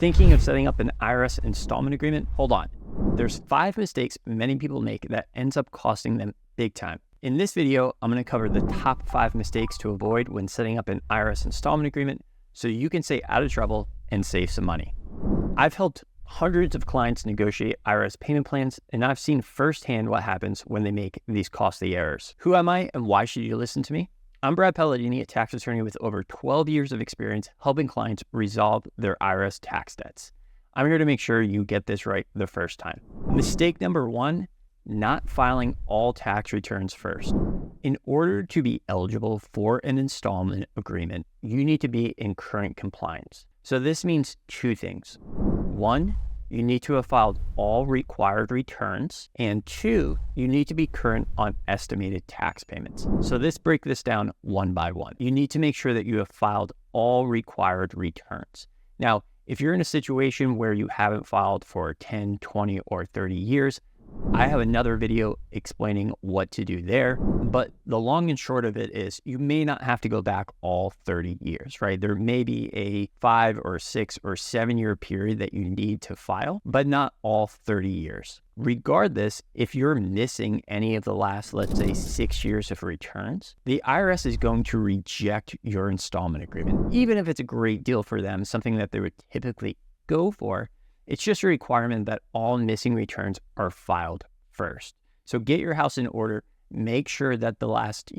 Thinking of setting up an IRS installment agreement? Hold on. There's 5 mistakes many people make that ends up costing them big time. In this video, I'm going to cover the top 5 mistakes to avoid when setting up an IRS installment agreement so you can stay out of trouble and save some money. I've helped hundreds of clients negotiate IRS payment plans, and I've seen firsthand what happens when they make these costly errors. Who am I and why should you listen to me? I'm Brad Paladini, a tax attorney with over 12 years of experience helping clients resolve their IRS tax debts. I'm here to make sure you get this right the first time. Mistake number 1, not filing all tax returns first. In order to be eligible for an installment agreement, you need to be in current compliance. So this means 2 things. 1, you need to have filed all required returns, and 2, you need to be current on estimated tax payments. So let's break this down one by one. You need to make sure that you have filed all required returns. Now, if you're in a situation where you haven't filed for 10, 20, or 30 years, I have another video explaining what to do there, but the long and short of it is you may not have to go back all 30 years, right? There may be a 5 or 6 or 7 year period that you need to file, but not all 30 years. Regardless, if you're missing any of the last, let's say 6 years of returns, the IRS is going to reject your installment agreement. Even if it's a great deal for them, something that they would typically go for, it's just a requirement that all missing returns are filed first. So get your house in order, make sure that the last,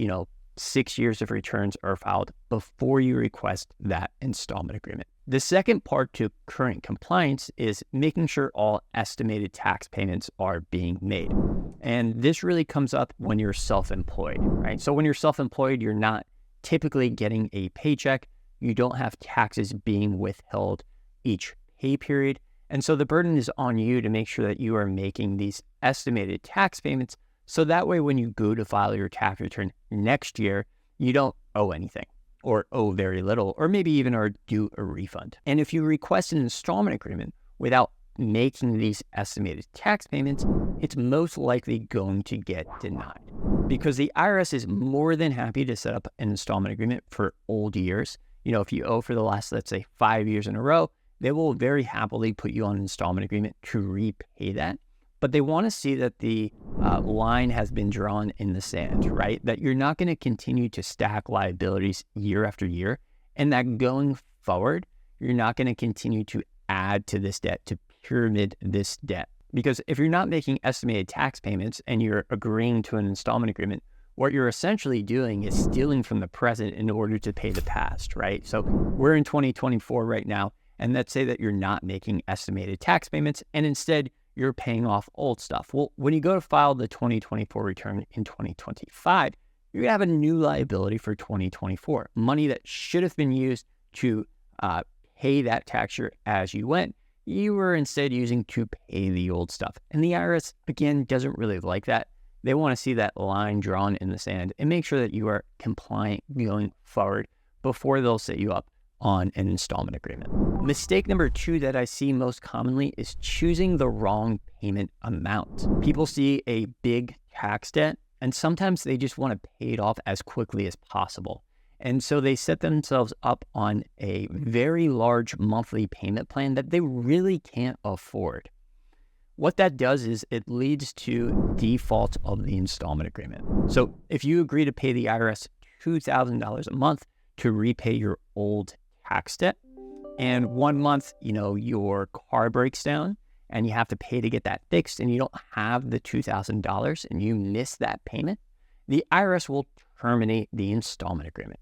6 years of returns are filed before you request that installment agreement. The second part to current compliance is making sure all estimated tax payments are being made. And this really comes up when you're self-employed, right? So when you're self-employed, you're not typically getting a paycheck. You don't have taxes being withheld each pay period. And so the burden is on you to make sure that you are making these estimated tax payments. So that way, when you go to file your tax return next year, you don't owe anything or owe very little, or maybe even are due a refund. And if you request an installment agreement without making these estimated tax payments, it's most likely going to get denied because the IRS is more than happy to set up an installment agreement for old years. If you owe for the last, let's say 5 years in a row, they will very happily put you on an installment agreement to repay that. But they want to see that the line has been drawn in the sand, right? That you're not going to continue to stack liabilities year after year, and that going forward, you're not going to continue to add to this debt, to pyramid this debt. Because if you're not making estimated tax payments and you're agreeing to an installment agreement, what you're essentially doing is stealing from the present in order to pay the past, right? So we're in 2024 right now. And let's say that you're not making estimated tax payments and instead you're paying off old stuff. Well, when you go to file the 2024 return in 2025, you're going to have a new liability for 2024, money that should have been used to pay that tax year as you went. You were instead using to pay the old stuff. And the IRS, again, doesn't really like that. They want to see that line drawn in the sand and make sure that you are compliant going forward before they'll set you up on an installment agreement. Mistake number 2 that I see most commonly is choosing the wrong payment amount. People see a big tax debt and sometimes they just want to pay it off as quickly as possible. And so they set themselves up on a very large monthly payment plan that they really can't afford. What that does is it leads to default of the installment agreement. So if you agree to pay the IRS $2,000 a month to repay your old tax debt, and 1 month, your car breaks down and you have to pay to get that fixed and you don't have the $2,000 and you miss that payment, the IRS will terminate the installment agreement.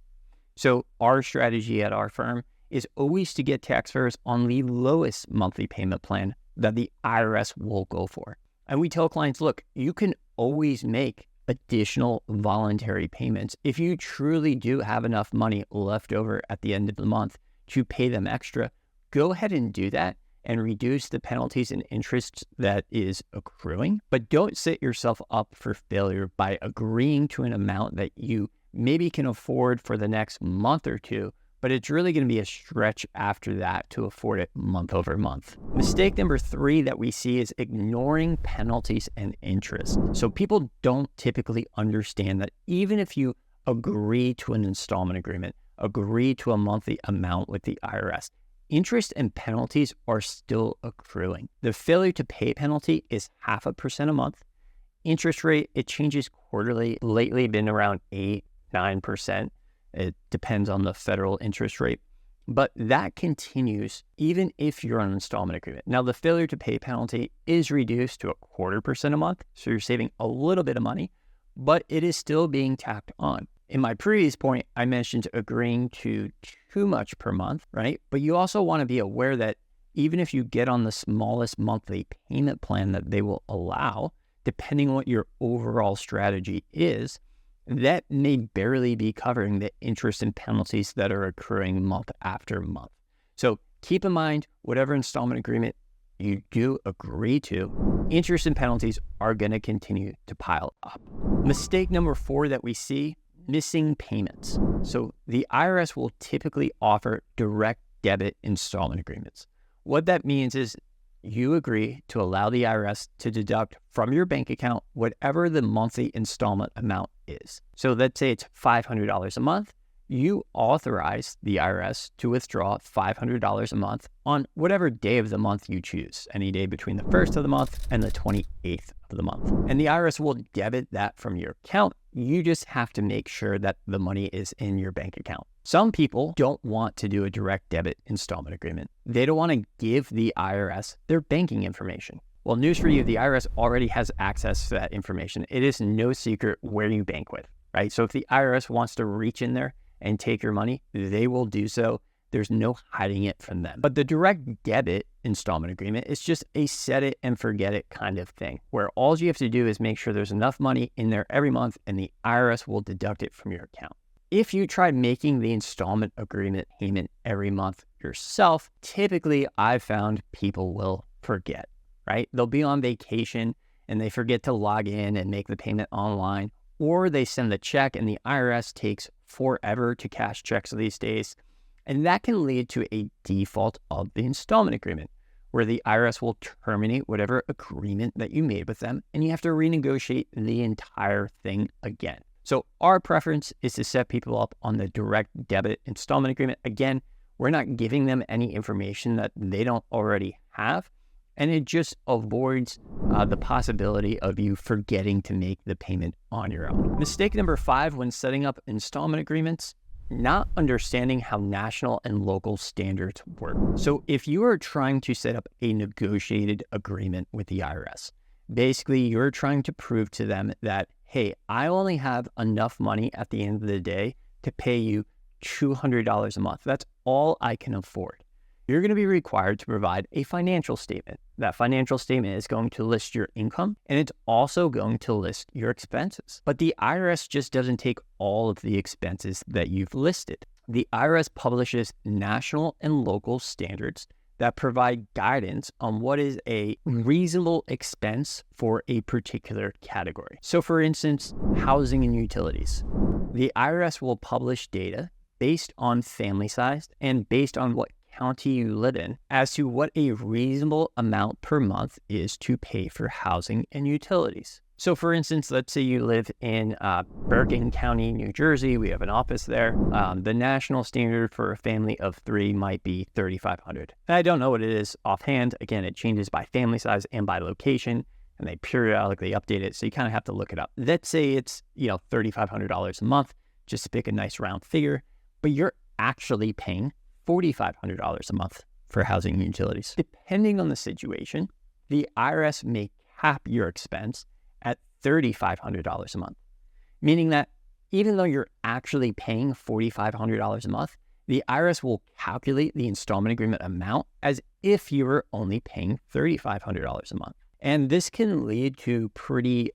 So our strategy at our firm is always to get taxpayers on the lowest monthly payment plan that the IRS will go for. And we tell clients, look, you can always make additional voluntary payments. If you truly do have enough money left over at the end of the month to pay them extra, go ahead and do that and reduce the penalties and interests that is accruing. But don't set yourself up for failure by agreeing to an amount that you maybe can afford for the next month or 2, but it's really going to be a stretch after that to afford it month over month. Mistake number 3 that we see is ignoring penalties and interest. So people don't typically understand that even if you agree to an installment agreement, agree to a monthly amount with the IRS, interest and penalties are still accruing. The failure to pay penalty is 0.5% a month. Interest rate, it changes quarterly. Lately been around 8-9%. It depends on the federal interest rate. But that continues even if you're on an installment agreement. Now, the failure to pay penalty is reduced to 0.25% a month, so you're saving a little bit of money, but it is still being tacked on. In my previous point, I mentioned agreeing to too much per month, right? But you also want to be aware that even if you get on the smallest monthly payment plan that they will allow, depending on what your overall strategy is, that may barely be covering the interest and penalties that are accruing month after month. So keep in mind, whatever installment agreement you do agree to, interest and penalties are going to continue to pile up. Mistake number 4 that we see, missing payments. So the IRS will typically offer direct debit installment agreements. What that means is you agree to allow the IRS to deduct from your bank account whatever the monthly installment amount is. So let's say it's $500 a month. You authorize the IRS to withdraw $500 a month on whatever day of the month you choose, any day between the 1st of the month and the 28th of the month. And the IRS will debit that from your account. You just have to make sure that the money is in your bank account. Some people don't want to do a direct debit installment agreement. They don't want to give the IRS their banking information. Well, news for you, the IRS already has access to that information. It is no secret where you bank with, right? So if the IRS wants to reach in there and take your money, they will do so. There's no hiding it from them. But the direct debit installment agreement is just a set it and forget it kind of thing, where all you have to do is make sure there's enough money in there every month and the IRS will deduct it from your account. If you try making the installment agreement payment every month yourself, typically I've found people will forget, right? They'll be on vacation and they forget to log in and make the payment online, or they send the check and the IRS takes forever to cash checks these days. And that can lead to a default of the installment agreement, where the IRS will terminate whatever agreement that you made with them, and you have to renegotiate the entire thing again. So our preference is to set people up on the direct debit installment agreement. Again, we're not giving them any information that they don't already have, and it just avoids the possibility of you forgetting to make the payment on your own. Mistake number 5 when setting up installment agreements, not understanding how national and local standards work. So if you are trying to set up a negotiated agreement with the IRS, basically you're trying to prove to them that, hey, I only have enough money at the end of the day to pay you $200 a month. That's all I can afford. You're going to be required to provide a financial statement. That financial statement is going to list your income, and it's also going to list your expenses. But the IRS just doesn't take all of the expenses that you've listed. The IRS publishes national and local standards that provide guidance on what is a reasonable expense for a particular category. So for instance, housing and utilities. The IRS will publish data based on family size and based on what county you live in as to what a reasonable amount per month is to pay for housing and utilities. So for instance, let's say you live in Bergen County, New Jersey. We have an office there. The national standard for a family of 3 might be $3,500. I don't know what it is offhand. Again, it changes by family size and by location, and they periodically update it. So you kind of have to look it up. Let's say it's, $3,500 a month, just to pick a nice round figure, but you're actually paying $4,500 a month for housing and utilities. Depending on the situation, the IRS may cap your expense at $3,500 a month, meaning that even though you're actually paying $4,500 a month, the IRS will calculate the installment agreement amount as if you were only paying $3,500 a month. And this can lead to pretty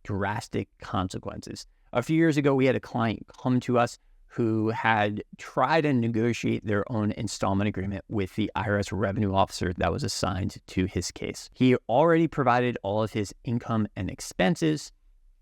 drastic consequences. A few years ago, we had a client come to us who had tried to negotiate their own installment agreement with the IRS revenue officer that was assigned to his case. He already provided all of his income and expenses,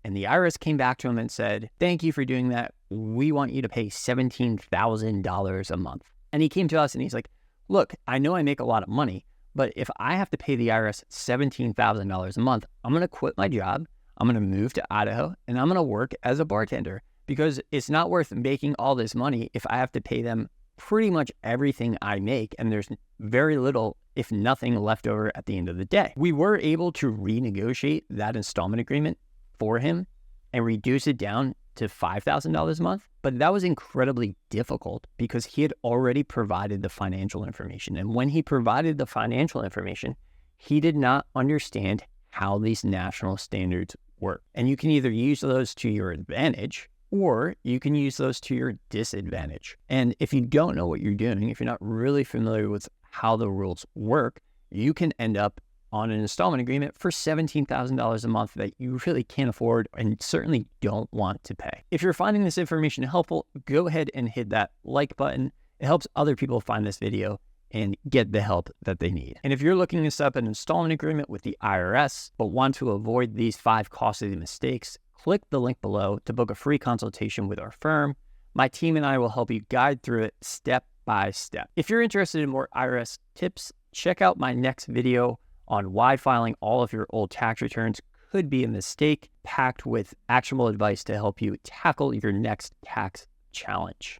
and the IRS came back to him and said, "Thank you for doing that. We want you to pay $17,000 a month." And he came to us and he's like, "Look, I know I make a lot of money, but if I have to pay the IRS $17,000 a month, I'm going to quit my job, I'm going to move to Idaho, and I'm going to work as a bartender, because it's not worth making all this money if I have to pay them pretty much everything I make, and there's very little, if nothing, left over at the end of the day. We were able to renegotiate that installment agreement for him and reduce it down to $5,000 a month, but that was incredibly difficult because he had already provided the financial information. And when he provided the financial information, he did not understand how these national standards work. And you can either use those to your advantage or you can use those to your disadvantage. And if you don't know what you're doing, if you're not really familiar with how the rules work, you can end up on an installment agreement for $17,000 a month that you really can't afford and certainly don't want to pay. If you're finding this information helpful, go ahead and hit that like button. It helps other people find this video and get the help that they need. And if you're looking to set up an installment agreement with the IRS, but want to avoid these 5 costly mistakes, click the link below to book a free consultation with our firm. My team and I will help you guide through it step by step. If you're interested in more IRS tips, check out my next video on why filing all of your old tax returns could be a mistake, packed with actionable advice to help you tackle your next tax challenge.